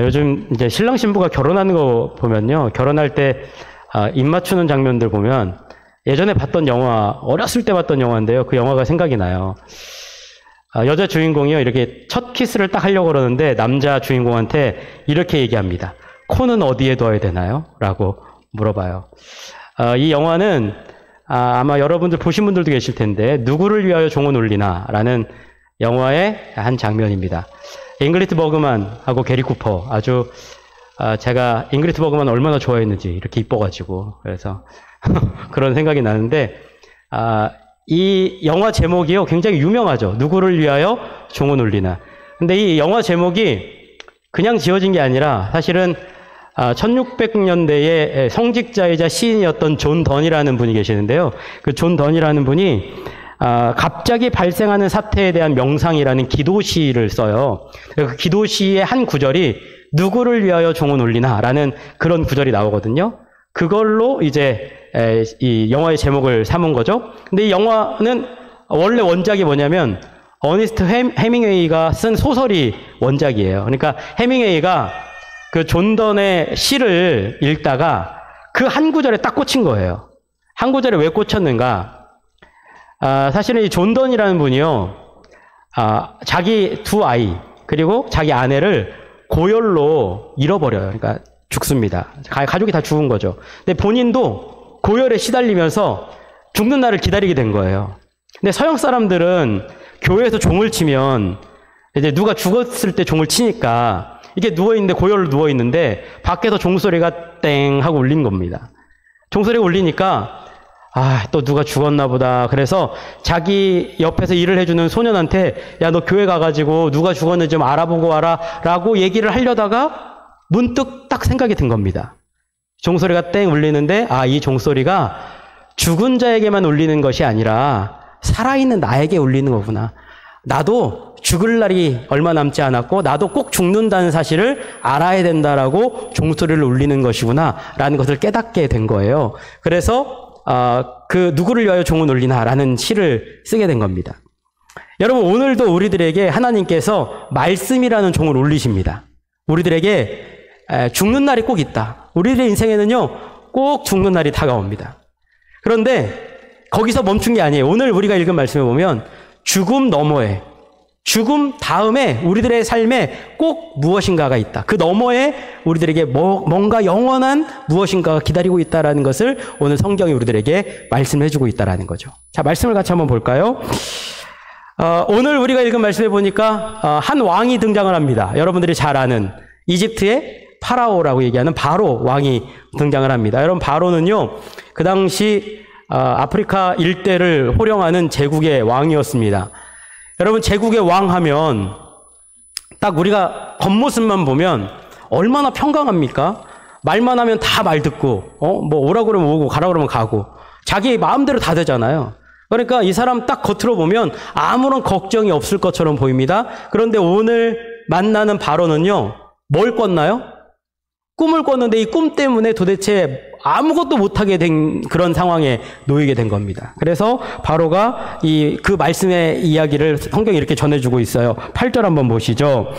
요즘 이제 신랑 신부가 결혼하는 거 보면요. 결혼할 때 입 맞추는 장면들 보면 예전에 봤던 영화, 어렸을 때 봤던 영화인데요. 그 영화가 생각이 나요. 여자 주인공이요. 이렇게 첫 키스를 딱 하려고 그러는데 남자 주인공한테 이렇게 얘기합니다. 코는 어디에 둬야 되나요? 라고 물어봐요. 이 영화는 아마 여러분들 보신 분들도 계실 텐데 누구를 위하여 종은 울리나 라는 영화의 한 장면입니다. 잉그리트 버그만하고 게리 쿠퍼 아주 제가 잉그리트 버그만 얼마나 좋아했는지 이렇게 이뻐가지고 그래서 그런 생각이 나는데 이 영화 제목이요 굉장히 유명하죠. 누구를 위하여 종은 울리나. 근데 이 영화 제목이 그냥 지어진 게 아니라 사실은 1600년대에 성직자이자 시인이었던 존 던이라는 분이 계시는데요. 그 존 던이라는 분이 갑자기 발생하는 사태에 대한 명상이라는 기도시를 써요. 그 기도시의 한 구절이 누구를 위하여 종은 울리나 라는 그런 구절이 나오거든요. 그걸로 이제 이 영화의 제목을 삼은 거죠. 근데 이 영화는 원래 원작이 뭐냐면 어니스트 해밍웨이가 쓴 소설이 원작이에요. 그러니까 해밍웨이가 그 존 던의 시를 읽다가 그 한 구절에 딱 꽂힌 거예요. 한 구절에 왜 꽂혔는가? 사실은 이 존 던이라는 분이요, 자기 두 아이, 그리고 자기 아내를 고열로 잃어버려요. 그러니까 죽습니다. 가족이 다 죽은 거죠. 근데 본인도 고열에 시달리면서 죽는 날을 기다리게 된 거예요. 근데 서양 사람들은 교회에서 종을 치면 이제 누가 죽었을 때 종을 치니까 이게 누워있는데, 고열로 누워있는데 밖에서 종소리가 땡 하고 울린 겁니다. 종소리가 울리니까 또 누가 죽었나 보다. 그래서 자기 옆에서 일을 해주는 소년한테 야, 너 교회 가가지고 누가 죽었는지 좀 알아보고 와라 라고 얘기를 하려다가 문득 딱 생각이 든 겁니다. 종소리가 땡 울리는데 이 종소리가 죽은 자에게만 울리는 것이 아니라 살아있는 나에게 울리는 거구나. 나도 죽을 날이 얼마 남지 않았고 나도 꼭 죽는다는 사실을 알아야 된다라고 종소리를 울리는 것이구나 라는 것을 깨닫게 된 거예요. 그래서 그 누구를 위하여 종은 울리나 라는 시를 쓰게 된 겁니다. 여러분, 오늘도 우리들에게 하나님께서 말씀이라는 종을 울리십니다. 우리들에게 죽는 날이 꼭 있다. 우리들의 인생에는요 꼭 죽는 날이 다가옵니다. 그런데 거기서 멈춘 게 아니에요. 오늘 우리가 읽은 말씀에 보면 죽음 너머에, 죽음 다음에 우리들의 삶에 꼭 무엇인가가 있다. 그 너머에 우리들에게 뭔가 영원한 무엇인가가 기다리고 있다는 것을 오늘 성경이 우리들에게 말씀해주고 있다는 거죠. 자, 말씀을 같이 한번 볼까요? 오늘 우리가 읽은 말씀에 보니까 한 왕이 등장을 합니다. 여러분들이 잘 아는 이집트의 파라오라고 얘기하는 바로 왕이 등장을 합니다. 여러분, 바로는요 그 당시 아프리카 일대를 호령하는 제국의 왕이었습니다. 여러분, 제국의 왕 하면 딱 우리가 겉모습만 보면 얼마나 평강합니까? 말만 하면 다 말 듣고 뭐 오라고 그러면 오고 가라고 그러면 가고 자기 마음대로 다 되잖아요. 그러니까 이 사람 딱 겉으로 보면 아무런 걱정이 없을 것처럼 보입니다. 그런데 오늘 만나는 바로는요 뭘 꿨나요? 꿈을 꿨는데 이 꿈 때문에 도대체 아무것도 못하게 된 그런 상황에 놓이게 된 겁니다. 그래서 바로가 그 말씀의 이야기를 성경이 이렇게 전해주고 있어요. 8절 한번 보시죠.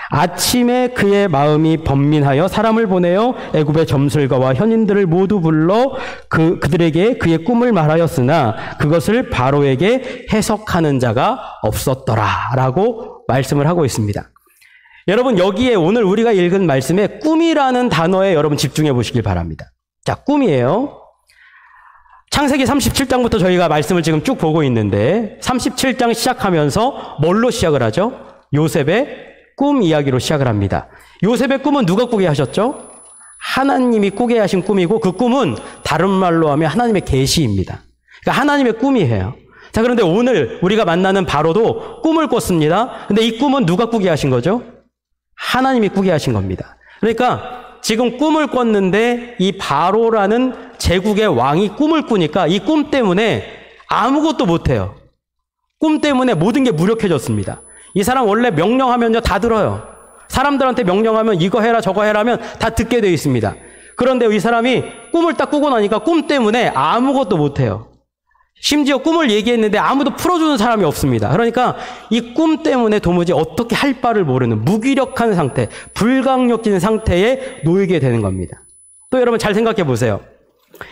아침에 그의 마음이 번민하여 사람을 보내어 애굽의 점술가와 현인들을 모두 불러 그들에게 그의 꿈을 말하였으나 그것을 바로에게 해석하는 자가 없었더라 라고 말씀을 하고 있습니다. 여러분, 여기에 오늘 우리가 읽은 말씀에 꿈이라는 단어에 여러분 집중해 보시길 바랍니다. 자, 꿈이에요. 창세기 37장부터 저희가 말씀을 지금 쭉 보고 있는데 37장 시작하면서 뭘로 시작을 하죠? 요셉의 꿈 이야기로 시작을 합니다. 요셉의 꿈은 누가 꾸게 하셨죠? 하나님이 꾸게 하신 꿈이고 그 꿈은 다른 말로 하면 하나님의 계시입니다. 그러니까 하나님의 꿈이에요. 자, 그런데 오늘 우리가 만나는 바로도 꿈을 꿨습니다. 근데 이 꿈은 누가 꾸게 하신 거죠? 하나님이 꾸게 하신 겁니다. 그러니까 지금 꿈을 꿨는데 이 바로라는 제국의 왕이 꿈을 꾸니까 이 꿈 때문에 아무것도 못해요. 꿈 때문에 모든 게 무력해졌습니다. 이 사람 원래 명령하면요 다 들어요. 사람들한테 명령하면 이거 해라 저거 해라 하면 다 듣게 되어 있습니다. 그런데 이 사람이 꿈을 딱 꾸고 나니까 꿈 때문에 아무것도 못해요. 심지어 꿈을 얘기했는데 아무도 풀어주는 사람이 없습니다. 그러니까 이 꿈 때문에 도무지 어떻게 할 바를 모르는 무기력한 상태, 불강력진 상태에 놓이게 되는 겁니다. 또 여러분 잘 생각해 보세요.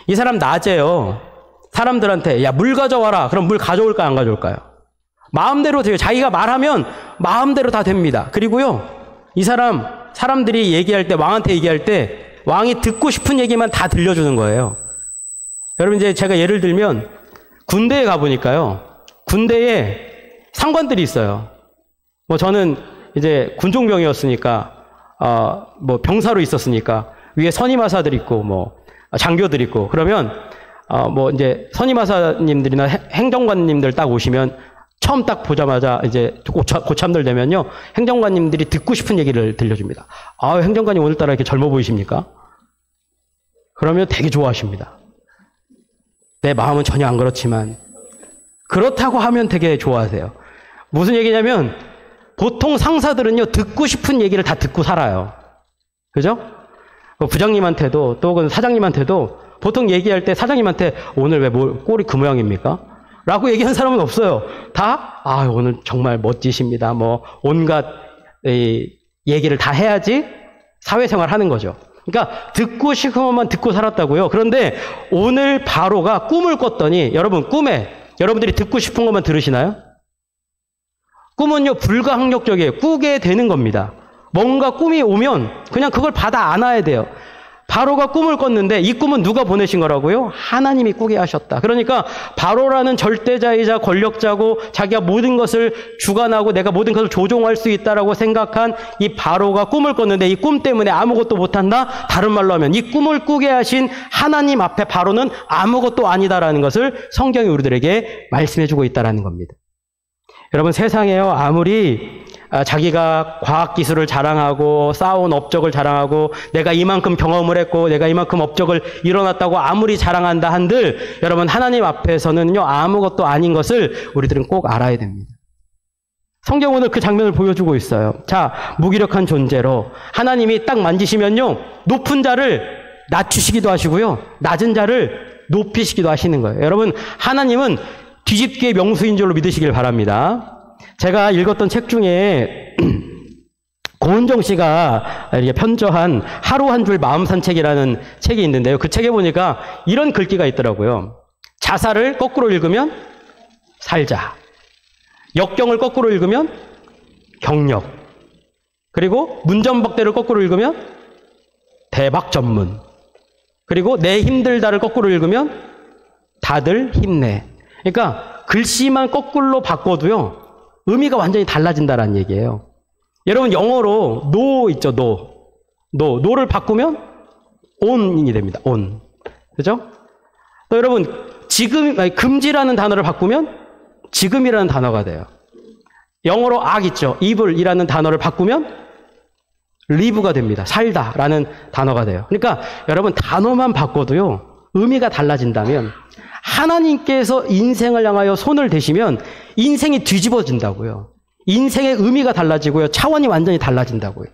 이 사람 낮에요. 사람들한테 야, 물 가져와라. 그럼 물 가져올까요? 안 가져올까요? 마음대로 돼요. 자기가 말하면 마음대로 다 됩니다. 그리고요, 이 사람들이 얘기할 때, 왕한테 얘기할 때 왕이 듣고 싶은 얘기만 다 들려주는 거예요. 여러분 이제 제가 예를 들면 군대에 가보니까요, 군대에 상관들이 있어요. 뭐 저는 이제 군종병이었으니까, 뭐 병사로 있었으니까 위에 선임하사들 있고 뭐 장교들 있고, 그러면 뭐 이제 선임하사님들이나 행정관님들 딱 오시면 처음 딱 보자마자 이제 고참들 되면요, 행정관님들이 듣고 싶은 얘기를 들려줍니다. 아, 행정관님 오늘따라 이렇게 젊어 보이십니까? 그러면 되게 좋아하십니다. 내 마음은 전혀 안 그렇지만 그렇다고 하면 되게 좋아하세요. 무슨 얘기냐면 보통 상사들은요, 듣고 싶은 얘기를 다 듣고 살아요. 그죠? 부장님한테도 또 혹은 사장님한테도 보통 얘기할 때 사장님한테 오늘 왜 꼴이 그 모양입니까? 라고 얘기하는 사람은 없어요. 다 오늘 정말 멋지십니다. 뭐 온갖 얘기를 다 해야지 사회생활 하는 거죠. 그러니까 듣고 싶은 것만 듣고 살았다고요. 그런데 오늘 바로가 꿈을 꿨더니, 여러분 꿈에 여러분들이 듣고 싶은 것만 들으시나요? 꿈은요, 불가항력적이에요. 꾸게 되는 겁니다. 뭔가 꿈이 오면 그냥 그걸 받아 안아야 돼요. 바로가 꿈을 꿨는데 이 꿈은 누가 보내신 거라고요? 하나님이 꾸게 하셨다. 그러니까 바로라는 절대자이자 권력자고 자기가 모든 것을 주관하고 내가 모든 것을 조종할 수 있다라고 생각한 이 바로가 꿈을 꿨는데 이 꿈 때문에 아무것도 못한다? 다른 말로 하면 이 꿈을 꾸게 하신 하나님 앞에 바로는 아무것도 아니다라는 것을 성경이 우리들에게 말씀해주고 있다는 겁니다. 여러분, 세상에요, 아무리 자기가 과학기술을 자랑하고 쌓아온 업적을 자랑하고 내가 이만큼 경험을 했고 내가 이만큼 업적을 이뤄놨다고 아무리 자랑한다 한들, 여러분 하나님 앞에서는요, 아무것도 아닌 것을 우리들은 꼭 알아야 됩니다. 성경 오늘 그 장면을 보여주고 있어요. 자, 무기력한 존재로 하나님이 딱 만지시면요, 높은 자를 낮추시기도 하시고요, 낮은 자를 높이시기도 하시는 거예요. 여러분, 하나님은 뒤집기의 명수인 줄로 믿으시길 바랍니다. 제가 읽었던 책 중에 고은정 씨가 이렇게 편저한 하루 한 줄 마음 산책이라는 책이 있는데요. 그 책에 보니까 이런 글귀가 있더라고요. 자사를 거꾸로 읽으면 살자. 역경을 거꾸로 읽으면 경력. 그리고 문전박대를 거꾸로 읽으면 대박 전문. 그리고 내 힘들다를 거꾸로 읽으면 다들 힘내. 그러니까 글씨만 거꾸로 바꿔도요, 의미가 완전히 달라진다는 얘기예요. 여러분, 영어로 no 있죠, no를 바꾸면 on이 됩니다. on. 그죠? 또 여러분, 금지라는 단어를 바꾸면 지금이라는 단어가 돼요. 영어로 악 있죠, evil이라는 단어를 바꾸면 live가 됩니다. 살다라는 단어가 돼요. 그러니까 여러분, 단어만 바꿔도요, 의미가 달라진다면 하나님께서 인생을 향하여 손을 대시면 인생이 뒤집어진다고요. 인생의 의미가 달라지고요, 차원이 완전히 달라진다고요.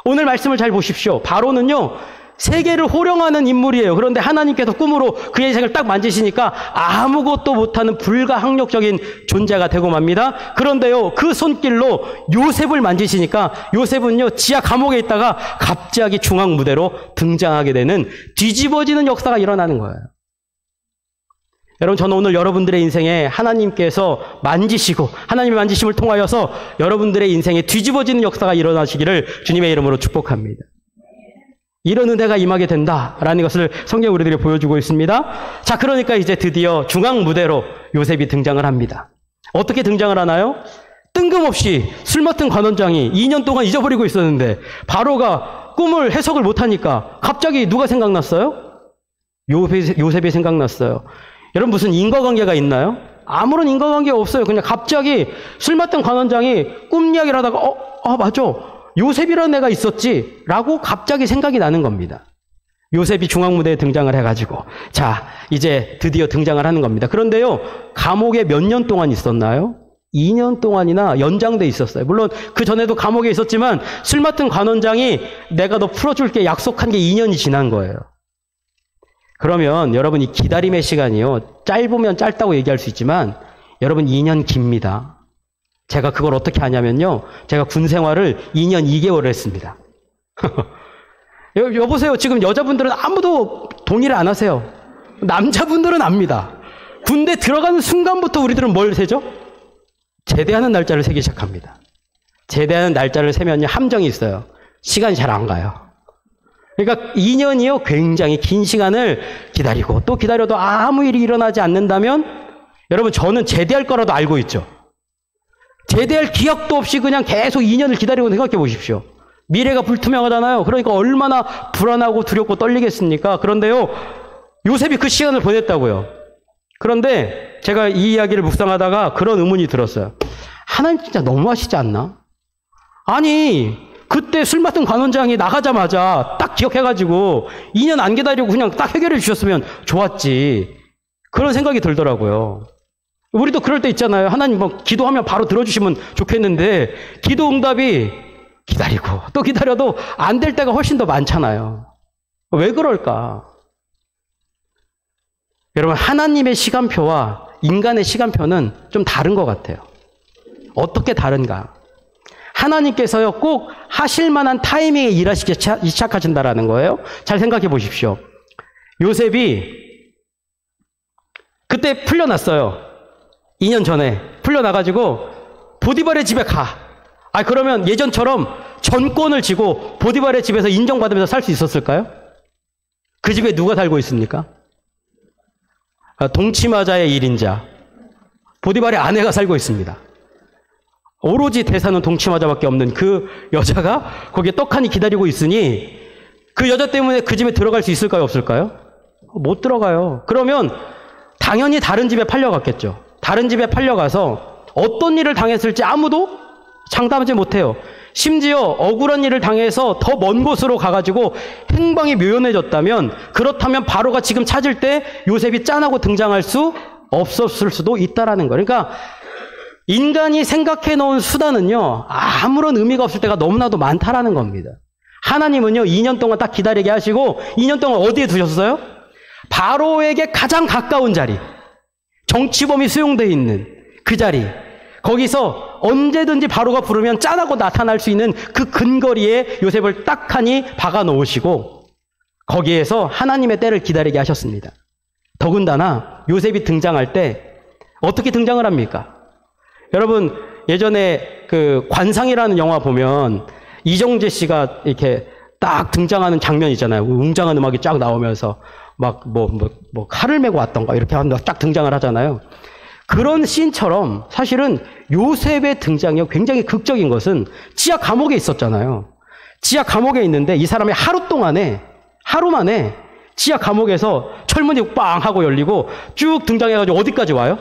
오늘 말씀을 잘 보십시오. 바로는요, 세계를 호령하는 인물이에요. 그런데 하나님께서 꿈으로 그의 인생을 딱 만지시니까 아무것도 못하는 불가항력적인 존재가 되고 맙니다. 그런데요, 그 손길로 요셉을 만지시니까 요셉은요, 지하 감옥에 있다가 갑자기 중앙 무대로 등장하게 되는 뒤집어지는 역사가 일어나는 거예요. 여러분, 저는 오늘 여러분들의 인생에 하나님께서 만지시고 하나님의 만지심을 통하여서 여러분들의 인생에 뒤집어지는 역사가 일어나시기를 주님의 이름으로 축복합니다. 이런 은혜가 임하게 된다라는 것을 성경 우리들이 보여주고 있습니다. 자, 그러니까 이제 드디어 중앙 무대로 요셉이 등장을 합니다. 어떻게 등장을 하나요? 뜬금없이 술 맡은 관원장이 2년 동안 잊어버리고 있었는데 바로가 꿈을 해석을 못하니까 갑자기 누가 생각났어요? 요셉이 생각났어요. 여러분, 무슨 인과관계가 있나요? 아무런 인과관계가 없어요. 그냥 갑자기 술 맡은 관원장이 꿈 이야기를 하다가 맞아, 요셉이라는 애가 있었지 라고 갑자기 생각이 나는 겁니다. 요셉이 중앙무대에 등장을 해가지고 자, 이제 드디어 등장을 하는 겁니다. 그런데요, 감옥에 몇 년 동안 있었나요? 2년 동안이나 연장돼 있었어요. 물론 그 전에도 감옥에 있었지만 술 맡은 관원장이 내가 너 풀어줄게 약속한 게 2년이 지난 거예요. 그러면 여러분 이 기다림의 시간이요. 짧으면 짧다고 얘기할 수 있지만 여러분 2년 깁니다. 제가 그걸 어떻게 하냐면요. 제가 군 생활을 2년 2개월을 했습니다. 여보세요. 지금 여자분들은 아무도 동의를 안 하세요. 남자분들은 압니다. 군대 들어가는 순간부터 우리들은 뭘 세죠? 제대하는 날짜를 세기 시작합니다. 제대하는 날짜를 세면요. 함정이 있어요. 시간이 잘 안 가요. 그러니까 2년이요. 굉장히 긴 시간을 기다리고 또 기다려도 아무 일이 일어나지 않는다면 여러분 저는 제대할 거라도 알고 있죠. 제대할 기약도 없이 그냥 계속 2년을 기다리고 생각해 보십시오. 미래가 불투명하잖아요. 그러니까 얼마나 불안하고 두렵고 떨리겠습니까? 그런데요. 요셉이 그 시간을 보냈다고요. 그런데 제가 이 이야기를 묵상하다가 그런 의문이 들었어요. 하나님 진짜 너무하시지 않나? 아니 그때 술 맡은 관원장이 나가자마자 딱 기억해가지고 2년 안 기다리고 그냥 딱 해결해 주셨으면 좋았지. 그런 생각이 들더라고요. 우리도 그럴 때 있잖아요. 하나님 뭐 기도하면 바로 들어주시면 좋겠는데 기도 응답이 기다리고 또 기다려도 안 될 때가 훨씬 더 많잖아요. 왜 그럴까? 여러분 하나님의 시간표와 인간의 시간표는 좀 다른 것 같아요. 어떻게 다른가? 하나님께서요 꼭 하실 만한 타이밍에 일하시기 시작하신다라는 거예요. 잘 생각해 보십시오. 요셉이 그때 풀려났어요. 2년 전에 풀려나가지고 보디발의 집에 가. 그러면 예전처럼 전권을 쥐고 보디발의 집에서 인정받으면서 살 수 있었을까요? 그 집에 누가 살고 있습니까? 동치마자의 1인자 보디발의 아내가 살고 있습니다. 오로지 대사는 동치마자밖에 없는 그 여자가 거기에 떡하니 기다리고 있으니 그 여자 때문에 그 집에 들어갈 수 있을까요? 없을까요? 못 들어가요. 그러면 당연히 다른 집에 팔려갔겠죠. 다른 집에 팔려가서 어떤 일을 당했을지 아무도 장담하지 못해요. 심지어 억울한 일을 당해서 더 먼 곳으로 가가지고 행방이 묘연해졌다면 그렇다면 바로가 지금 찾을 때 요셉이 짠하고 등장할 수 없었을 수도 있다라는 거예요. 그러니까 인간이 생각해 놓은 수단은요 아무런 의미가 없을 때가 너무나도 많다라는 겁니다. 하나님은요 2년 동안 딱 기다리게 하시고 2년 동안 어디에 두셨어요? 바로에게 가장 가까운 자리, 정치범이 수용되어 있는 그 자리, 거기서 언제든지 바로가 부르면 짠하고 나타날 수 있는 그 근거리에 요셉을 딱하니 박아 놓으시고 거기에서 하나님의 때를 기다리게 하셨습니다. 더군다나 요셉이 등장할 때 어떻게 등장을 합니까? 여러분 예전에 그 관상이라는 영화 보면 이정재 씨가 이렇게 딱 등장하는 장면 있잖아요. 웅장한 음악이 쫙 나오면서 막 칼을 메고 왔던가 이렇게 하면서 딱 등장을 하잖아요. 그런 씬처럼 사실은 요셉의 등장이 굉장히 극적인 것은 지하 감옥에 있었잖아요. 지하 감옥에 있는데 이 사람이 하루 만에 지하 감옥에서 철문이 빵 하고 열리고 쭉 등장해가지고 어디까지 와요?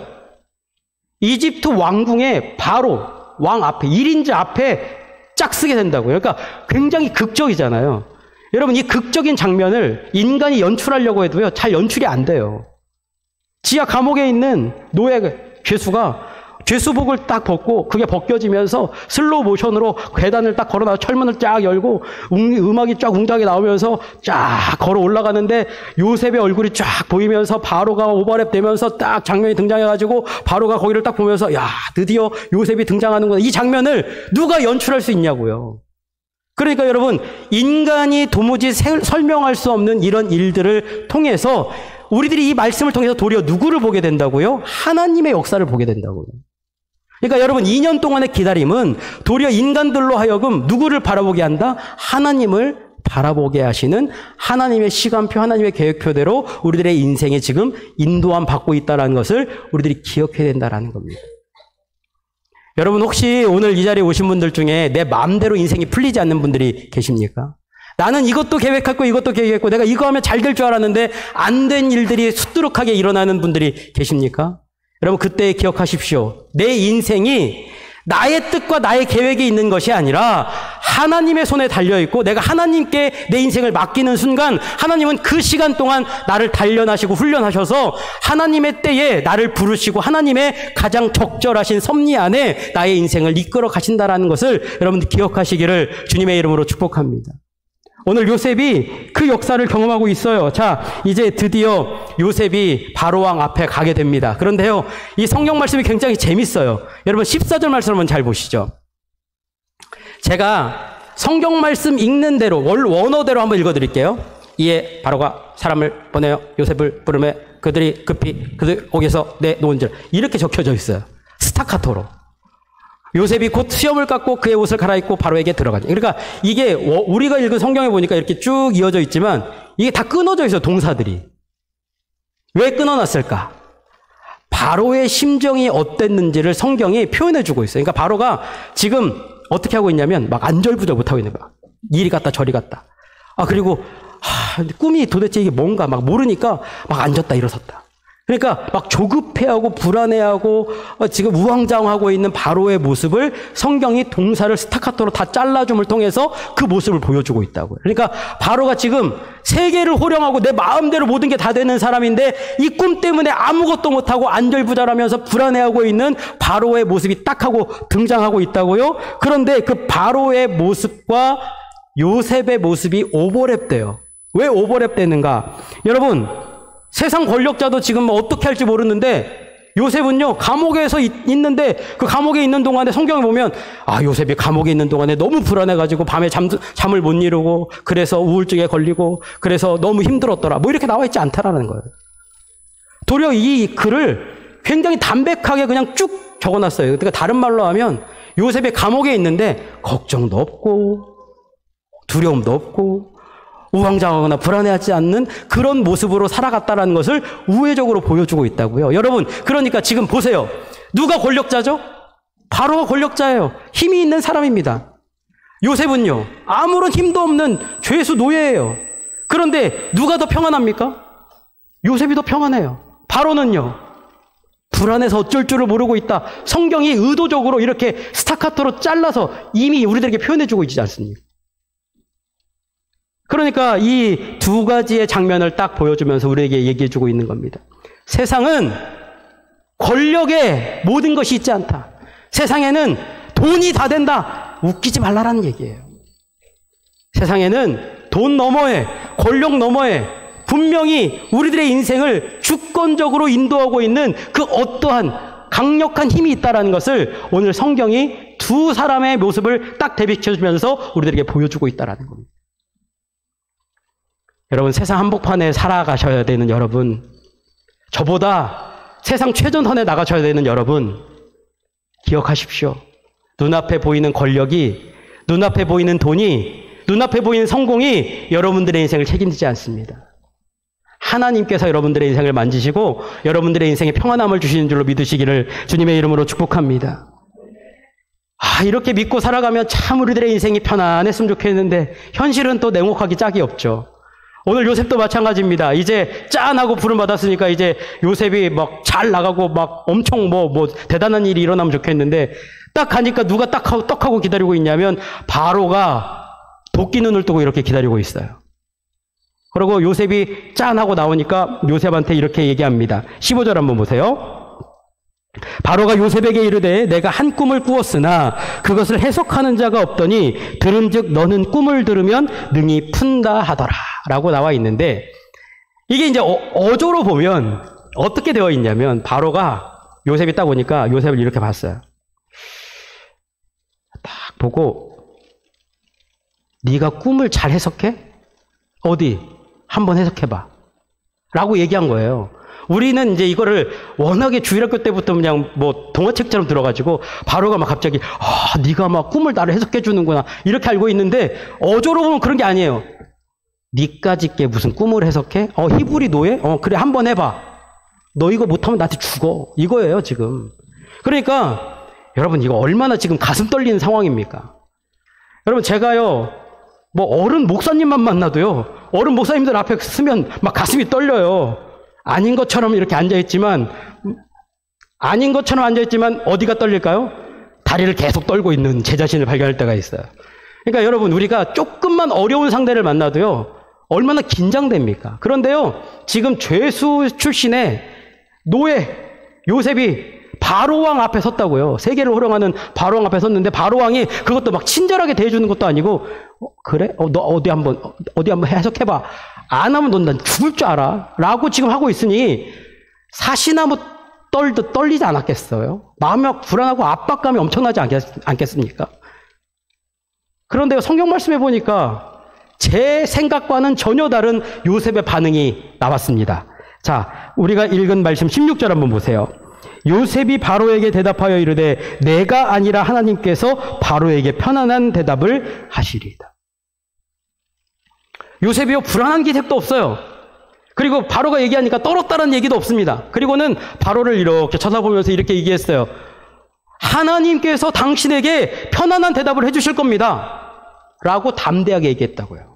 이집트 왕궁의 바로 왕 앞에 1인자 앞에 짝 쓰게 된다고요. 그러니까 굉장히 극적이잖아요. 여러분 이 극적인 장면을 인간이 연출하려고 해도요 잘 연출이 안 돼요. 지하 감옥에 있는 노예 죄수가 죄수복을 딱 벗고 그게 벗겨지면서 슬로우 모션으로 계단을 딱 걸어놔서 철문을 쫙 열고 음악이 쫙 웅장하게 나오면서 쫙 걸어 올라가는데 요셉의 얼굴이 쫙 보이면서 바로가 오버랩 되면서 딱 장면이 등장해가지고 바로가 거기를 딱 보면서 야 드디어 요셉이 등장하는구나. 이 장면을 누가 연출할 수 있냐고요. 그러니까 여러분 인간이 도무지 설명할 수 없는 이런 일들을 통해서 우리들이 이 말씀을 통해서 도리어 누구를 보게 된다고요? 하나님의 역사를 보게 된다고요. 그러니까 여러분 2년 동안의 기다림은 도리어 인간들로 하여금 누구를 바라보게 한다? 하나님을 바라보게 하시는 하나님의 시간표, 하나님의 계획표대로 우리들의 인생에 지금 인도함 받고 있다는 것을 우리들이 기억해야 된다는 겁니다. 여러분 혹시 오늘 이 자리에 오신 분들 중에 내 마음대로 인생이 풀리지 않는 분들이 계십니까? 나는 이것도 계획했고 이것도 계획했고 내가 이거 하면 잘 될 줄 알았는데 안 된 일들이 수두룩하게 일어나는 분들이 계십니까? 여러분 그때 기억하십시오. 내 인생이 나의 뜻과 나의 계획이 있는 것이 아니라 하나님의 손에 달려있고 내가 하나님께 내 인생을 맡기는 순간 하나님은 그 시간 동안 나를 단련하시고 훈련하셔서 하나님의 때에 나를 부르시고 하나님의 가장 적절하신 섭리 안에 나의 인생을 이끌어 가신다는 것을 여러분들 기억하시기를 주님의 이름으로 축복합니다. 오늘 요셉이 그 역사를 경험하고 있어요. 자, 이제 드디어 요셉이 바로왕 앞에 가게 됩니다. 그런데요, 이 성경 말씀이 굉장히 재밌어요. 여러분 14절 말씀 한번 잘 보시죠. 제가 성경 말씀 읽는 대로 원어대로 한번 읽어드릴게요. 이에 바로가 사람을 보내어 요셉을 부르매 그들이 급히 그들 옥에서 내놓은지라 이렇게 적혀져 있어요. 스타카토로. 요셉이 곧 수염을 깎고 그의 옷을 갈아입고 바로에게 들어가니. 그러니까 이게 우리가 읽은 성경에 보니까 이렇게 쭉 이어져 있지만 이게 다 끊어져 있어요. 동사들이. 왜 끊어놨을까? 바로의 심정이 어땠는지를 성경이 표현해주고 있어요. 그러니까 바로가 지금 어떻게 하고 있냐면 막 안절부절 못하고 있는 거야. 이리 갔다 저리 갔다. 그리고 꿈이 도대체 이게 뭔가 막 모르니까 막 앉았다 일어섰다. 그러니까 막 조급해하고 불안해하고 지금 우왕좌왕하고 있는 바로의 모습을 성경이 동사를 스타카토로 다 잘라줌을 통해서 그 모습을 보여주고 있다고요. 그러니까 바로가 지금 세계를 호령하고 내 마음대로 모든 게 다 되는 사람인데 이 꿈 때문에 아무것도 못하고 안절부절하면서 불안해하고 있는 바로의 모습이 딱 하고 등장하고 있다고요. 그런데 그 바로의 모습과 요셉의 모습이 오버랩돼요. 왜 오버랩되는가? 여러분, 세상 권력자도 지금 어떻게 할지 모르는데 요셉은요, 감옥에서 있는데 그 감옥에 있는 동안에 성경에 보면 요셉이 감옥에 있는 동안에 너무 불안해가지고 밤에 잠을 못 이루고 그래서 우울증에 걸리고 그래서 너무 힘들었더라. 뭐 이렇게 나와 있지 않다라는 거예요. 도리어 이 글을 굉장히 담백하게 그냥 쭉 적어놨어요. 그러니까 다른 말로 하면 요셉이 감옥에 있는데 걱정도 없고 두려움도 없고 우왕좌왕하거나 불안해하지 않는 그런 모습으로 살아갔다는 것을 우회적으로 보여주고 있다고요. 여러분, 그러니까 지금 보세요. 누가 권력자죠? 바로가 권력자예요. 힘이 있는 사람입니다. 요셉은요, 아무런 힘도 없는 죄수 노예예요. 그런데 누가 더 평안합니까? 요셉이 더 평안해요. 바로는요, 불안해서 어쩔 줄을 모르고 있다. 성경이 의도적으로 이렇게 스타카토로 잘라서 이미 우리들에게 표현해주고 있지 않습니까? 그러니까 이 두 가지의 장면을 딱 보여주면서 우리에게 얘기해주고 있는 겁니다. 세상은 권력에 모든 것이 있지 않다. 세상에는 돈이 다 된다. 웃기지 말라라는 얘기예요. 세상에는 돈 너머에, 권력 너머에 분명히 우리들의 인생을 주권적으로 인도하고 있는 그 어떠한 강력한 힘이 있다는 것을 오늘 성경이 두 사람의 모습을 딱 대비시켜주면서 우리들에게 보여주고 있다는 겁니다. 여러분, 세상 한복판에 살아가셔야 되는 여러분, 저보다 세상 최전선에 나가셔야 되는 여러분, 기억하십시오. 눈앞에 보이는 권력이, 눈앞에 보이는 돈이, 눈앞에 보이는 성공이 여러분들의 인생을 책임지지 않습니다. 하나님께서 여러분들의 인생을 만지시고 여러분들의 인생에 평안함을 주시는 줄로 믿으시기를 주님의 이름으로 축복합니다. 이렇게 믿고 살아가면 참 우리들의 인생이 편안했으면 좋겠는데 현실은 또 냉혹하기 짝이 없죠. 오늘 요셉도 마찬가지입니다. 이제 짠하고 부름 받았으니까 이제 요셉이 막 잘 나가고 막 엄청 뭐 대단한 일이 일어나면 좋겠는데 딱 가니까 누가 떡하고 기다리고 있냐면 바로가 도끼 눈을 뜨고 이렇게 기다리고 있어요. 그리고 요셉이 짠하고 나오니까 요셉한테 이렇게 얘기합니다. 15절 한번 보세요. 바로가 요셉에게 이르되 내가 한 꿈을 꾸었으나 그것을 해석하는 자가 없더니 들은즉 너는 꿈을 들으면 능히 푼다 하더라 라고 나와 있는데 이게 이제 어조로 보면 어떻게 되어 있냐면 바로가 요셉이 딱 오니까 요셉을 이렇게 봤어요. 딱 보고 네가 꿈을 잘 해석해? 어디? 한번 해석해봐 라고 얘기한 거예요. 우리는 이제 이거를 워낙에 주일학교 때부터 그냥 뭐 동화책처럼 들어가지고 바로가 막 갑자기 네가 막 꿈을 나를 해석해 주는구나 이렇게 알고 있는데 어조로 보면 그런 게 아니에요. 니까짓 게 무슨 꿈을 해석해? 히브리 노예? 그래 한번 해봐. 너 이거 못하면 나한테 죽어. 이거예요 지금. 그러니까 여러분 이거 얼마나 지금 가슴 떨리는 상황입니까? 여러분 제가요 뭐 어른 목사님만 만나도요 어른 목사님들 앞에 서면 막 가슴이 떨려요. 아닌 것처럼 이렇게 앉아있지만 어디가 떨릴까요? 다리를 계속 떨고 있는 제 자신을 발견할 때가 있어요. 그러니까 여러분 우리가 조금만 어려운 상대를 만나도요 얼마나 긴장됩니까? 그런데요 지금 죄수 출신의 노예 요셉이 바로왕 앞에 섰다고요. 세계를 호령하는 바로왕 앞에 섰는데 바로왕이 그것도 막 친절하게 대해주는 것도 아니고 그래? 너 어디 한번 해석해봐. 안 하면 넌 죽을 줄 알아. 라고 지금 하고 있으니 사시나무 떨듯 떨리지 않았겠어요? 마음이 막 불안하고 압박감이 엄청나지 않겠습니까? 그런데 성경 말씀해 보니까 제 생각과는 전혀 다른 요셉의 반응이 나왔습니다. 자, 우리가 읽은 말씀 16절 한번 보세요. 요셉이 바로에게 대답하여 이르되 내가 아니라 하나님께서 바로에게 편안한 대답을 하시리이다. 요셉이요, 불안한 기색도 없어요. 그리고 바로가 얘기하니까 떨었다는 얘기도 없습니다. 그리고는 바로를 이렇게 쳐다보면서 이렇게 얘기했어요. 하나님께서 당신에게 편안한 대답을 해주실 겁니다. 라고 담대하게 얘기했다고요.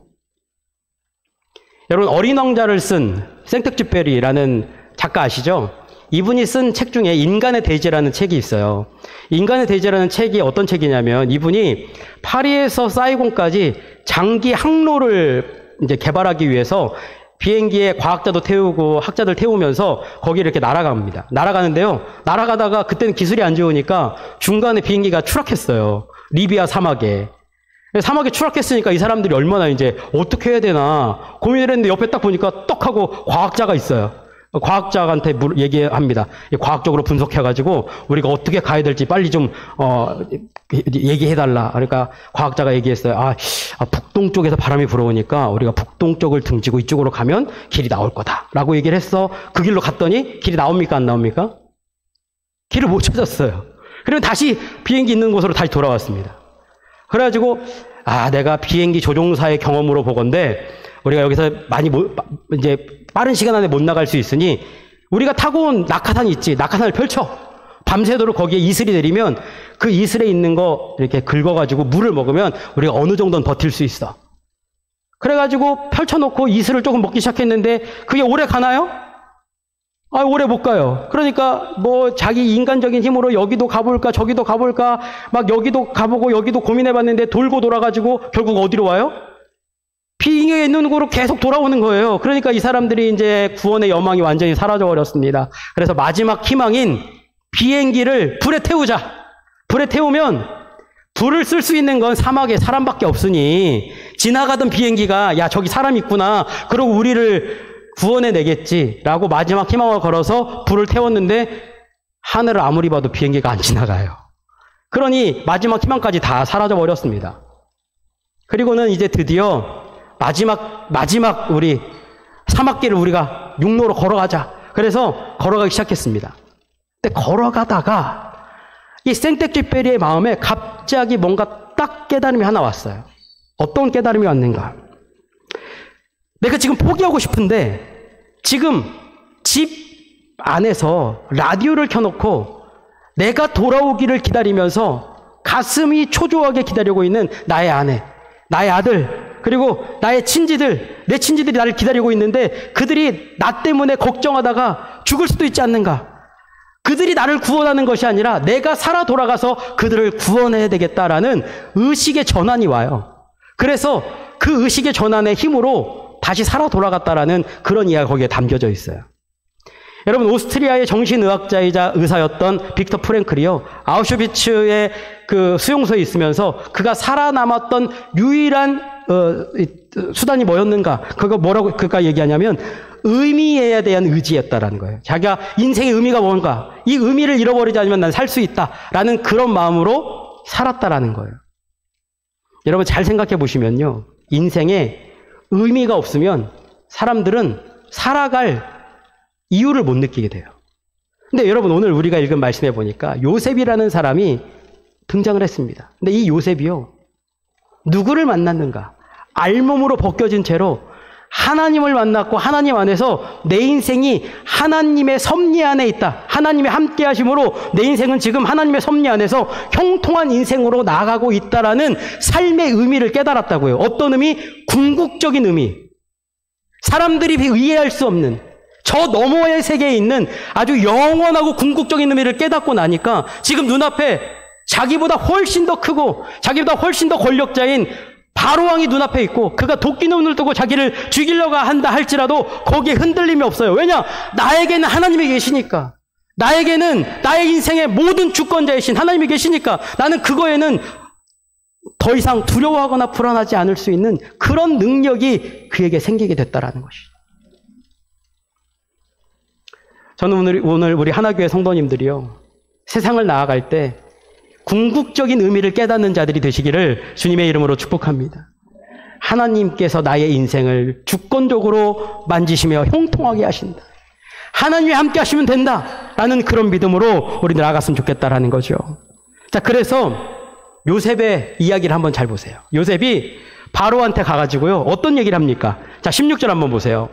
여러분, 어린 왕자를 쓴 생텍쥐페리라는 작가 아시죠? 이분이 쓴 책 중에 인간의 대지라는 책이 있어요. 인간의 대지라는 책이 어떤 책이냐면 이분이 파리에서 사이공까지 장기 항로를 이제 개발하기 위해서 비행기에 과학자도 태우고 학자들 태우면서 거기를 이렇게 날아갑니다. 날아가는데요. 날아가다가 그때는 기술이 안 좋으니까 중간에 비행기가 추락했어요. 리비아 사막에. 사막에 추락했으니까 이 사람들이 얼마나 이제 어떻게 해야 되나 고민을 했는데 옆에 딱 보니까 떡 하고 과학자가 있어요. 과학자한테 얘기합니다. 과학적으로 분석해가지고 우리가 어떻게 가야 될지 빨리 좀 얘기해달라. 그러니까 과학자가 얘기했어요. 북동쪽에서 바람이 불어오니까 우리가 북동쪽을 등지고 이쪽으로 가면 길이 나올 거다. 라고 얘기를 했어. 그 길로 갔더니 길이 나옵니까? 안 나옵니까? 길을 못 찾았어요. 그러면 다시 비행기 있는 곳으로 다시 돌아왔습니다. 그래가지고 내가 비행기 조종사의 경험으로 보건대 우리가 여기서 이제 빠른 시간 안에 못 나갈 수 있으니 우리가 타고 온 낙하산이 있지. 낙하산을 펼쳐. 밤새도록 거기에 이슬이 내리면 그 이슬에 있는 거 이렇게 긁어가지고 물을 먹으면 우리가 어느 정도는 버틸 수 있어. 그래가지고 펼쳐놓고 이슬을 조금 먹기 시작했는데 그게 오래 가나요? 오래 못 가요. 그러니까 자기 인간적인 힘으로 여기도 가볼까 저기도 가볼까 막 여기도 가보고 여기도 고민해봤는데 돌고 돌아가지고 결국 어디로 와요? 비행기에 있는 곳으로 계속 돌아오는 거예요. 그러니까 이 사람들이 이제 구원의 여망이 완전히 사라져버렸습니다. 그래서 마지막 희망인 비행기를 불에 태우자. 불에 태우면 불을 쓸 수 있는 건 사막에 사람밖에 없으니 지나가던 비행기가 야 저기 사람 있구나. 그러고 우리를 구원해내겠지라고 마지막 희망을 걸어서 불을 태웠는데 하늘을 아무리 봐도 비행기가 안 지나가요. 그러니 마지막 희망까지 다 사라져버렸습니다. 그리고는 이제 드디어 마지막 우리 사막길을 우리가 육로로 걸어가자. 그래서 걸어가기 시작했습니다. 근데 걸어가다가 이 생텍쥐페리의 마음에 갑자기 뭔가 딱 깨달음이 하나 왔어요. 어떤 깨달음이 왔는가? 내가 지금 포기하고 싶은데 지금 집 안에서 라디오를 켜놓고 내가 돌아오기를 기다리면서 가슴이 초조하게 기다리고 있는 나의 아내, 나의 아들, 그리고 나의 친지들, 내 친지들이 나를 기다리고 있는데 그들이 나 때문에 걱정하다가 죽을 수도 있지 않는가? 그들이 나를 구원하는 것이 아니라 내가 살아 돌아가서 그들을 구원해야 되겠다라는 의식의 전환이 와요. 그래서 그 의식의 전환의 힘으로 다시 살아 돌아갔다라는 그런 이야기가 거기에 담겨져 있어요. 여러분, 오스트리아의 정신의학자이자 의사였던 빅터 프랭클이요, 아우슈비츠의 그 수용소에 있으면서 그가 살아남았던 유일한 수단이 뭐였는가? 그가 얘기하냐면 의미에 대한 의지였다라는 거예요. 자기가 인생의 의미가 뭔가, 이 의미를 잃어버리지 않으면 난 살 수 있다라는 그런 마음으로 살았다라는 거예요. 여러분 잘 생각해 보시면요, 인생에 의미가 없으면 사람들은 살아갈 이유를 못 느끼게 돼요. 근데 여러분 오늘 우리가 읽은 말씀에 보니까 요셉이라는 사람이 등장을 했습니다. 근데 이 요셉이요, 누구를 만났는가? 알몸으로 벗겨진 채로 하나님을 만났고 하나님 안에서 내 인생이 하나님의 섭리 안에 있다. 하나님의 함께 하심으로 내 인생은 지금 하나님의 섭리 안에서 형통한 인생으로 나아가고 있다라는 삶의 의미를 깨달았다고요. 어떤 의미? 궁극적인 의미. 사람들이 이해할 수 없는 저 너머의 세계에 있는 아주 영원하고 궁극적인 의미를 깨닫고 나니까 지금 눈앞에 자기보다 훨씬 더 크고 자기보다 훨씬 더 권력자인 바로왕이 눈앞에 있고 그가 도끼 눈을 뜨고 자기를 죽이려고 한다 할지라도 거기에 흔들림이 없어요. 왜냐? 나에게는 하나님이 계시니까. 나에게는 나의 인생의 모든 주권자이신 하나님이 계시니까 나는 그거에는 더 이상 두려워하거나 불안하지 않을 수 있는 그런 능력이 그에게 생기게 됐다라는 것이죠. 저는 오늘 우리 하나교회 성도님들이요, 세상을 나아갈 때 궁극적인 의미를 깨닫는 자들이 되시기를 주님의 이름으로 축복합니다. 하나님께서 나의 인생을 주권적으로 만지시며 형통하게 하신다. 하나님이 함께 하시면 된다라는 그런 믿음으로 우리 나아갔으면 좋겠다라는 거죠. 자, 그래서 요셉의 이야기를 한번 잘 보세요. 요셉이 바로한테 가가지고요, 어떤 얘기를 합니까? 자, 16절 한번 보세요.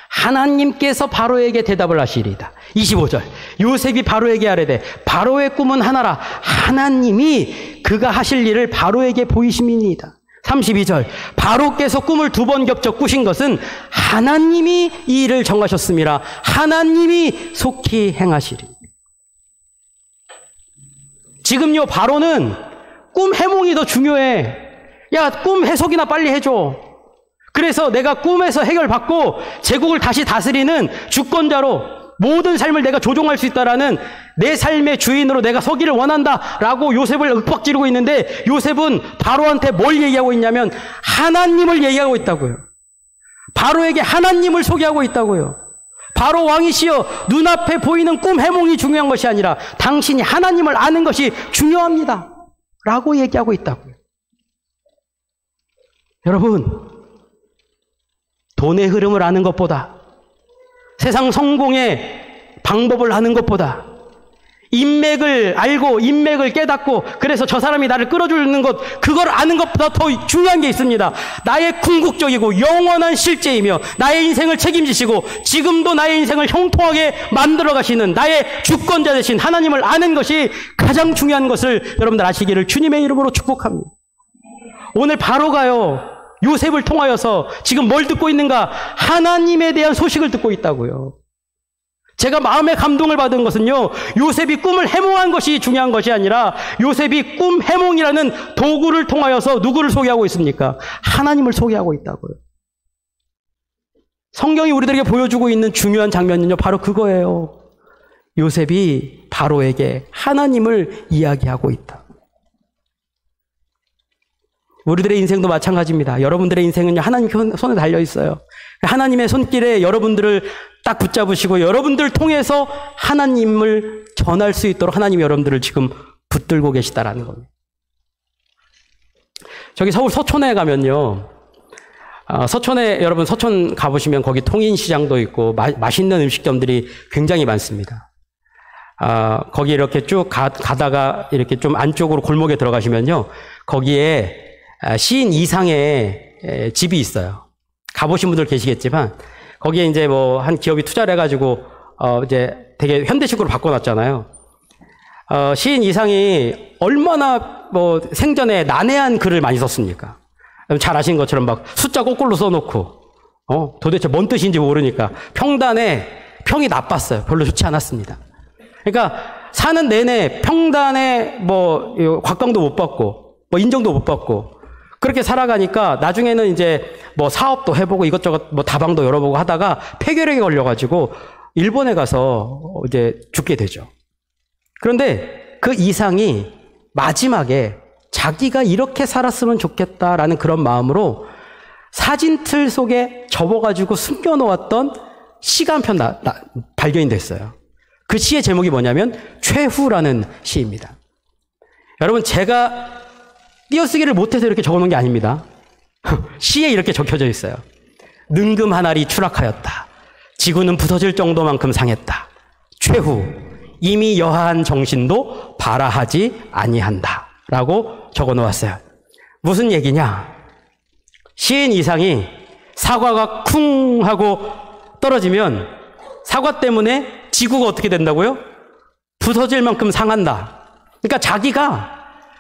하나님께서 바로에게 대답을 하시리이다. 25절. 요셉이 바로에게 아뢰되 바로의 꿈은 하나라. 하나님이 그가 하실 일을 바로에게 보이심이니이다. 32절. 바로께서 꿈을 2번 겹쳐 꾸신 것은 하나님이 이 일을 정하셨음이라. 하나님이 속히 행하시리. 지금요, 바로는 꿈 해몽이 더 중요해. 야, 꿈 해석이나 빨리 해줘. 그래서 내가 꿈에서 해결받고 제국을 다시 다스리는 주권자로 모든 삶을 내가 조종할 수 있다라는 내 삶의 주인으로 내가 서기를 원한다라고 요셉을 윽박지르고 있는데, 요셉은 바로한테 뭘 얘기하고 있냐면 하나님을 얘기하고 있다고요. 바로에게 하나님을 소개하고 있다고요. 바로 왕이시여, 눈앞에 보이는 꿈 해몽이 중요한 것이 아니라 당신이 하나님을 아는 것이 중요합니다 라고 얘기하고 있다고요. 여러분, 돈의 흐름을 아는 것보다, 세상 성공의 방법을 아는 것보다, 인맥을 알고 인맥을 깨닫고 그래서 저 사람이 나를 끌어주는 것, 그걸 아는 것보다 더 중요한 게 있습니다. 나의 궁극적이고 영원한 실제이며 나의 인생을 책임지시고 지금도 나의 인생을 형통하게 만들어 가시는 나의 주권자 되신 하나님을 아는 것이 가장 중요한 것을 여러분들 아시기를 주님의 이름으로 축복합니다. 오늘 바로가요, 요셉을 통하여서 지금 뭘 듣고 있는가? 하나님에 대한 소식을 듣고 있다고요. 제가 마음의 감동을 받은 것은요, 요셉이 꿈을 해몽한 것이 중요한 것이 아니라 요셉이 꿈 해몽이라는 도구를 통하여서 누구를 소개하고 있습니까? 하나님을 소개하고 있다고요. 성경이 우리들에게 보여주고 있는 중요한 장면은요, 바로 그거예요. 요셉이 바로에게 하나님을 이야기하고 있다. 우리들의 인생도 마찬가지입니다. 여러분들의 인생은요, 하나님 손에 달려 있어요. 하나님의 손길에 여러분들을 딱 붙잡으시고 여러분들 통해서 하나님을 전할 수 있도록 하나님이 여러분들을 지금 붙들고 계시다라는 겁니다. 저기 서울 서촌에 가면요, 서촌에, 여러분 서촌 가보시면 거기 통인시장도 있고 맛있는 음식점들이 굉장히 많습니다. 거기 이렇게 쭉 가다가 이렇게 좀 안쪽으로 골목에 들어가시면요, 거기에 시인 이상의 집이 있어요. 가보신 분들 계시겠지만 거기에 이제 뭐 한 기업이 투자를 해가지고 이제 되게 현대식으로 바꿔놨잖아요. 시인 이상이 얼마나 뭐 생전에 난해한 글을 많이 썼습니까? 잘 아시는 것처럼 막 숫자 거꾸로 써놓고 도대체 뭔 뜻인지 모르니까 평단에 평이 나빴어요. 별로 좋지 않았습니다. 그러니까 사는 내내 평단에 뭐 곽광도 못 받고 뭐 인정도 못 받고 그렇게 살아가니까 나중에는 이제 뭐 사업도 해보고 이것저것 뭐 다방도 열어보고 하다가 폐결핵에 걸려가지고 일본에 가서 이제 죽게 되죠. 그런데 그 이상이 마지막에 자기가 이렇게 살았으면 좋겠다라는 그런 마음으로 사진틀 속에 접어가지고 숨겨놓았던 시가 한 편 발견이 됐어요. 그 시의 제목이 뭐냐면 최후라는 시입니다. 여러분, 제가 띄어쓰기를 못해서 이렇게 적어놓은 게 아닙니다. 시에 이렇게 적혀져 있어요. 능금 한 알이 추락하였다. 지구는 부서질 정도만큼 상했다. 최후 이미 여하한 정신도 발아하지 아니한다 라고 적어놓았어요. 무슨 얘기냐? 시인 이상이 사과가 쿵 하고 떨어지면 사과 때문에 지구가 어떻게 된다고요? 부서질 만큼 상한다. 그러니까 자기가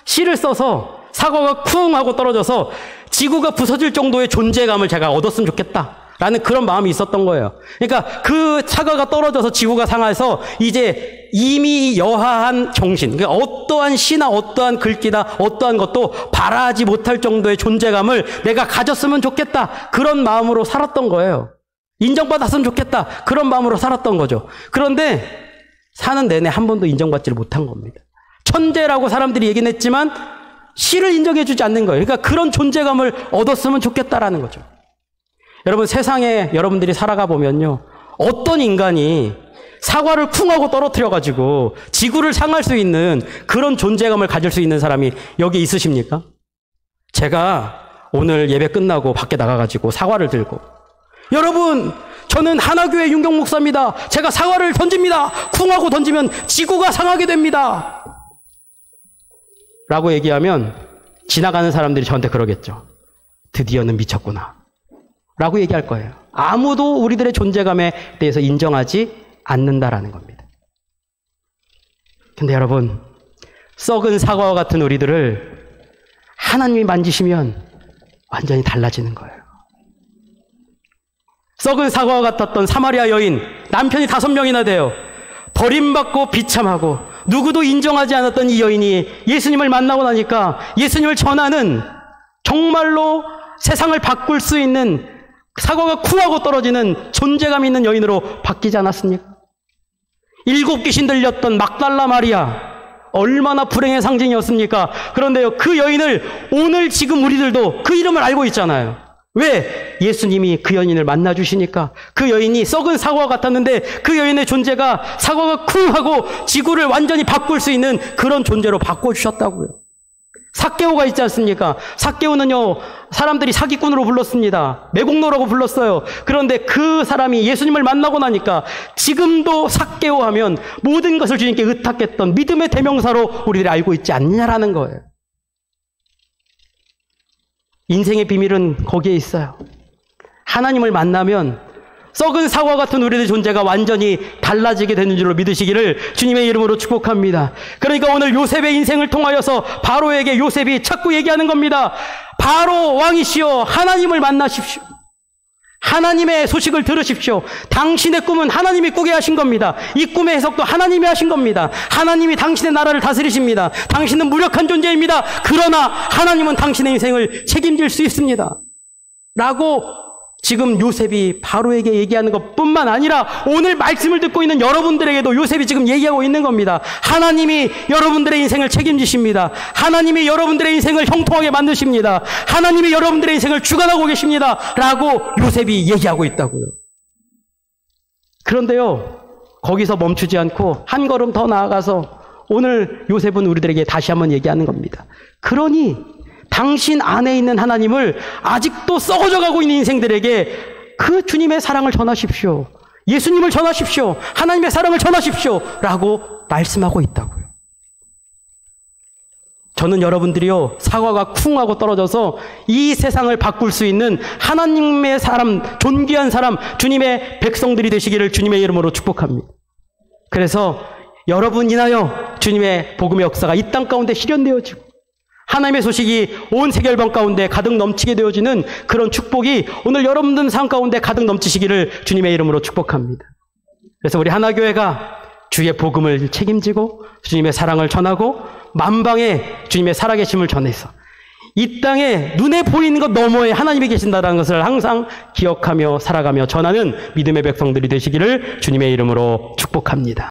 시를 써서 사과가 쿵 하고 떨어져서 지구가 부서질 정도의 존재감을 제가 얻었으면 좋겠다라는 그런 마음이 있었던 거예요. 그러니까 그 사과가 떨어져서 지구가 상해서 이제 이미 여하한 정신, 그러니까 어떠한 시나 어떠한 글귀나 어떠한 것도 발하지 못할 정도의 존재감을 내가 가졌으면 좋겠다, 그런 마음으로 살았던 거예요. 인정받았으면 좋겠다, 그런 마음으로 살았던 거죠. 그런데 사는 내내 한 번도 인정받지를 못한 겁니다. 천재라고 사람들이 얘기는 했지만 씨를 인정해주지 않는 거예요. 그러니까 그런 존재감을 얻었으면 좋겠다라는 거죠. 여러분, 세상에 여러분들이 살아가 보면요, 어떤 인간이 사과를 쿵 하고 떨어뜨려가지고 지구를 상할 수 있는 그런 존재감을 가질 수 있는 사람이 여기 있으십니까? 제가 오늘 예배 끝나고 밖에 나가가지고 사과를 들고, 여러분, 저는 하나교회 윤경 목사입니다. 제가 사과를 던집니다. 쿵 하고 던지면 지구가 상하게 됩니다. 라고 얘기하면 지나가는 사람들이 저한테 그러겠죠. 드디어는 미쳤구나. 라고 얘기할 거예요. 아무도 우리들의 존재감에 대해서 인정하지 않는다라는 겁니다. 근데 여러분, 썩은 사과와 같은 우리들을 하나님이 만지시면 완전히 달라지는 거예요. 썩은 사과와 같았던 사마리아 여인, 남편이 5명이나 돼요. 버림받고 비참하고 누구도 인정하지 않았던 이 여인이 예수님을 만나고 나니까 예수님을 전하는, 정말로 세상을 바꿀 수 있는, 사과가 쿵하고 떨어지는 존재감 있는 여인으로 바뀌지 않았습니까? 7 귀신 들렸던 막달라 마리아, 얼마나 불행의 상징이었습니까? 그런데요, 그 여인을 오늘 지금 우리들도 그 이름을 알고 있잖아요. 왜? 예수님이 그 여인을 만나주시니까. 그 여인이 썩은 사과 같았는데 그 여인의 존재가 사과가 쿵 하고 지구를 완전히 바꿀 수 있는 그런 존재로 바꿔주셨다고요. 삭개오가 있지 않습니까? 삭개오는요, 사람들이 사기꾼으로 불렀습니다. 매국노라고 불렀어요. 그런데 그 사람이 예수님을 만나고 나니까 지금도 삭개오 하면 모든 것을 주님께 의탁했던 믿음의 대명사로 우리들이 알고 있지 않느냐라는 거예요. 인생의 비밀은 거기에 있어요. 하나님을 만나면 썩은 사과 같은 우리의 존재가 완전히 달라지게 되는 줄로 믿으시기를 주님의 이름으로 축복합니다. 그러니까 오늘 요셉의 인생을 통하여서 바로에게 요셉이 자꾸 얘기하는 겁니다. 바로 왕이시여, 하나님을 만나십시오. 하나님의 소식을 들으십시오. 당신의 꿈은 하나님이 꾸게 하신 겁니다. 이 꿈의 해석도 하나님이 하신 겁니다. 하나님이 당신의 나라를 다스리십니다. 당신은 무력한 존재입니다. 그러나 하나님은 당신의 인생을 책임질 수 있습니다. 라고 지금 요셉이 바로에게 얘기하는 것뿐만 아니라 오늘 말씀을 듣고 있는 여러분들에게도 요셉이 지금 얘기하고 있는 겁니다. 하나님이 여러분들의 인생을 책임지십니다. 하나님이 여러분들의 인생을 형통하게 만드십니다. 하나님이 여러분들의 인생을 주관하고 계십니다. 라고 요셉이 얘기하고 있다고요. 그런데요, 거기서 멈추지 않고 한 걸음 더 나아가서 오늘 요셉은 우리들에게 다시 한번 얘기하는 겁니다. 그러니 당신 안에 있는 하나님을 아직도 썩어져 가고 있는 인생들에게 그 주님의 사랑을 전하십시오. 예수님을 전하십시오. 하나님의 사랑을 전하십시오. 라고 말씀하고 있다고요. 저는 여러분들이요, 사과가 쿵 하고 떨어져서 이 세상을 바꿀 수 있는 하나님의 사람, 존귀한 사람, 주님의 백성들이 되시기를 주님의 이름으로 축복합니다. 그래서 여러분 인하여 주님의 복음의 역사가 이 땅 가운데 실현되어지고 하나님의 소식이 온 세계열방 가운데 가득 넘치게 되어지는 그런 축복이 오늘 여러분들 삶 가운데 가득 넘치시기를 주님의 이름으로 축복합니다. 그래서 우리 하나교회가 주의 복음을 책임지고 주님의 사랑을 전하고 만방에 주님의 살아계심을 전해서 이 땅에 눈에 보이는 것 너머에 하나님이 계신다는 것을 항상 기억하며 살아가며 전하는 믿음의 백성들이 되시기를 주님의 이름으로 축복합니다.